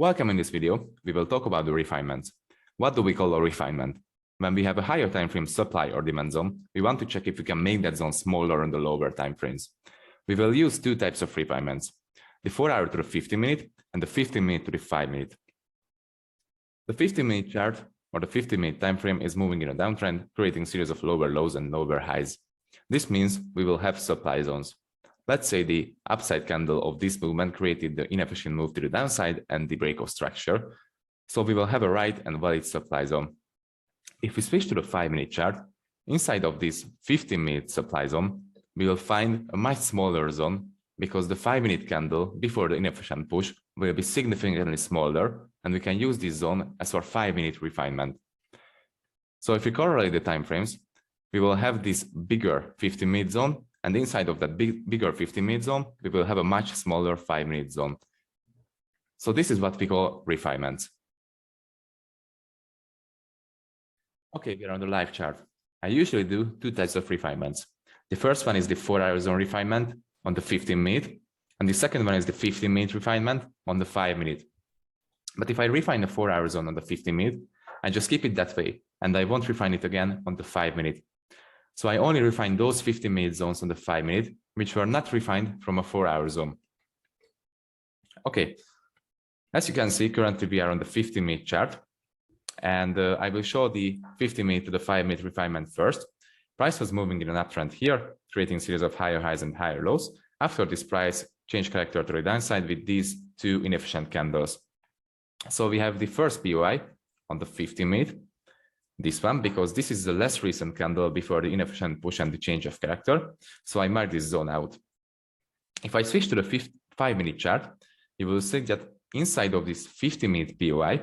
Welcome. In this video, we will talk about the refinements. What do we call a refinement? When we have a higher time frame supply or demand zone, we want to check if we can make that zone smaller on the lower time frames. We will use two types of refinements, the 4-hour to the 50-minute and the 15-minute to the 5-minute. The 50-minute chart or the 50-minute time frame is moving in a downtrend, creating a series of lower lows and lower highs. This means we will have supply zones. Let's say the upside candle of this movement created the inefficient move to the downside and the break of structure. So we will have a right and valid supply zone. If we switch to the 5-minute chart, inside of this 15-minute supply zone, we will find a much smaller zone because the 5-minute candle before the inefficient push will be significantly smaller, and we can use this zone as our 5-minute refinement. So if we correlate the time frames, we will have this bigger 15-minute zone, and inside of that bigger 15-minute zone, we will have a much smaller 5-minute zone. So this is what we call refinements. Okay, we are on the live chart. I usually do two types of refinements. The first one is the 4-hour zone refinement on the 15-minute, and the second one is the 15-minute refinement on the 5-minute. But if I refine the 4-hour zone on the 15-minute, I just keep it that way, and I won't refine it again on the 5-minute. So I only refine those 15-minute zones on the 5-minute, which were not refined from a 4-hour zone. Okay, as you can see, currently we are on the 15-minute chart, and I will show the 15-minute to the 5-minute refinement first. Price was moving in an uptrend here, creating a series of higher highs and higher lows. After this, price changed character to the downside with these two inefficient candles. So we have the first POI on the 15-minute, this one, because this is the less recent candle before the inefficient push and the change of character. So I mark this zone out. If I switch to the 5-minute chart, you will see that inside of this 50-minute POI,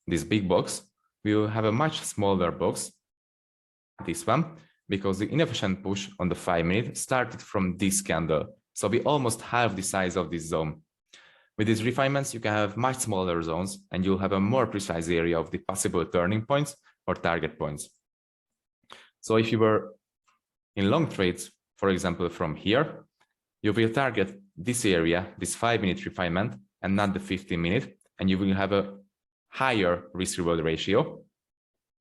this big box, we will have a much smaller box, this one, because the inefficient push on the 5-minute started from this candle. So we almost halve the size of this zone. With these refinements, you can have much smaller zones, and you'll have a more precise area of the possible turning points or target points. So if you were in long trades, for example, from here, you will target this area, this 5-minute refinement, and not the 15-minute, and you will have a higher risk-reward ratio.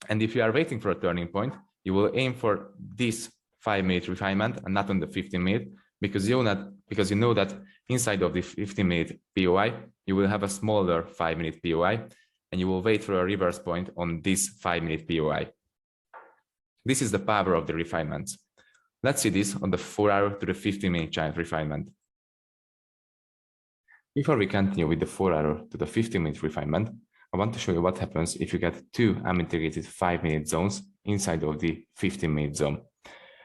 And if you are waiting for a turning point, you will aim for this 5-minute refinement and not on the 15-minute, because you know that inside of the 15-minute POI, you will have a smaller 5-minute POI, and you will wait for a reverse point on this 5-minute POI. This is the power of the refinements. Let's see this on the 4-hour to the 15-minute chart refinement. Before we continue with the 4-hour to the 15-minute refinement, I want to show you what happens if you get two unmitigated 5-minute zones inside of the 15-minute zone.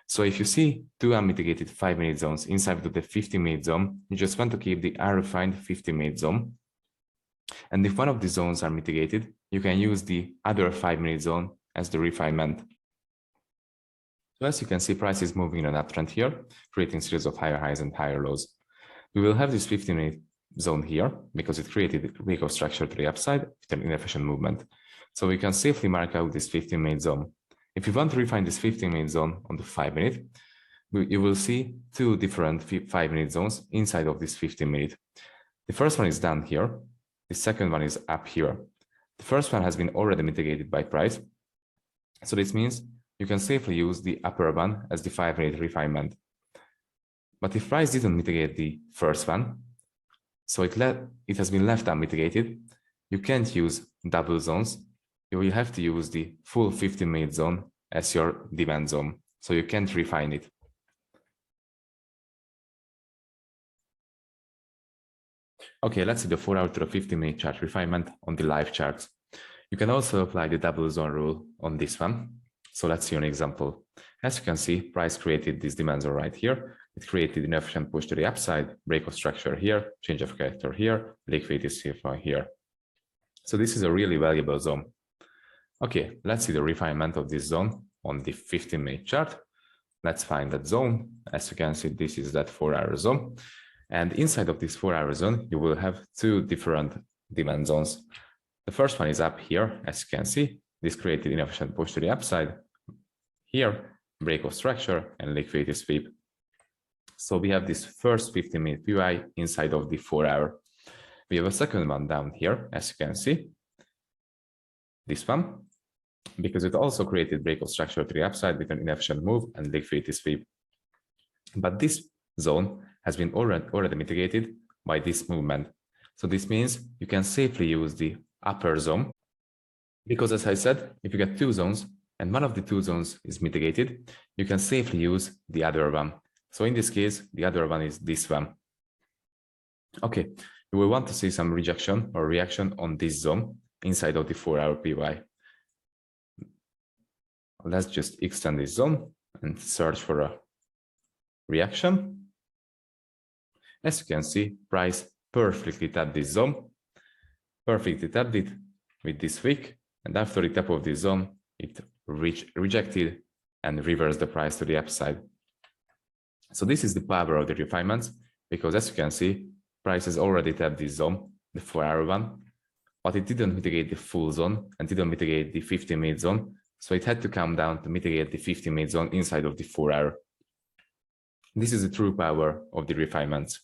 So if you see two unmitigated 5-minute zones inside of the 15-minute zone, you just want to keep the unrefined 15-minute zone. And if one of the zones are mitigated, you can use the other 5-minute zone as the refinement. So as you can see, price is moving in an uptrend here, creating a series of higher highs and higher lows. We will have this 15-minute zone here because it created a break of structure to the upside with an inefficient movement. So we can safely mark out this 15-minute zone. If you want to refine this 15-minute zone on the 5-minute, you will see two different 5-minute zones inside of this 15-minute. The first one is down here. The second one is up here. The first one has been already mitigated by price. So this means you can safely use the upper one as the 5-minute refinement. But if price didn't mitigate the first one, so it has been left unmitigated, you can't use double zones. You will have to use the full 15-minute zone as your demand zone. So you can't refine it. Okay, let's see the 4-hour to the 15-minute chart refinement on the live charts. You can also apply the double zone rule on this one. So let's see an example. As you can see, price created this demand zone right here. It created an inefficient push to the upside, break of structure here, change of character here, liquidity CFI here. So this is a really valuable zone. Okay, let's see the refinement of this zone on the 15-minute chart. Let's find that zone. As you can see, this is that 4-hour zone. And inside of this 4-hour zone, you will have two different demand zones. The first one is up here. As you can see, this created inefficient push to the upside. Here, break of structure and liquidity sweep. So we have this first 15-minute POI inside of the 4-hour. We have a second one down here, as you can see, this one, because it also created breakout structure to the upside with an inefficient move and liquidity sweep. But this zone has been already mitigated by this movement. So this means you can safely use the upper zone, because as I said, if you get two zones and one of the two zones is mitigated, you can safely use the other one. So in this case, the other one is this one. Okay, you will want to see some rejection or reaction on this zone inside of the 4-hour PY. Let's just extend this zone and search for a reaction. As you can see, price perfectly tapped this zone, perfectly tapped it with this wick, and after the tap of this zone, it rejected and reversed the price to the upside. So this is the power of the refinements, because as you can see, price has already tapped this zone, the 4-hour one, but it didn't mitigate the full zone and didn't mitigate the 50-minute zone. So it had to come down to mitigate the 50-minute zone inside of the 4-hour. This is the true power of the refinements.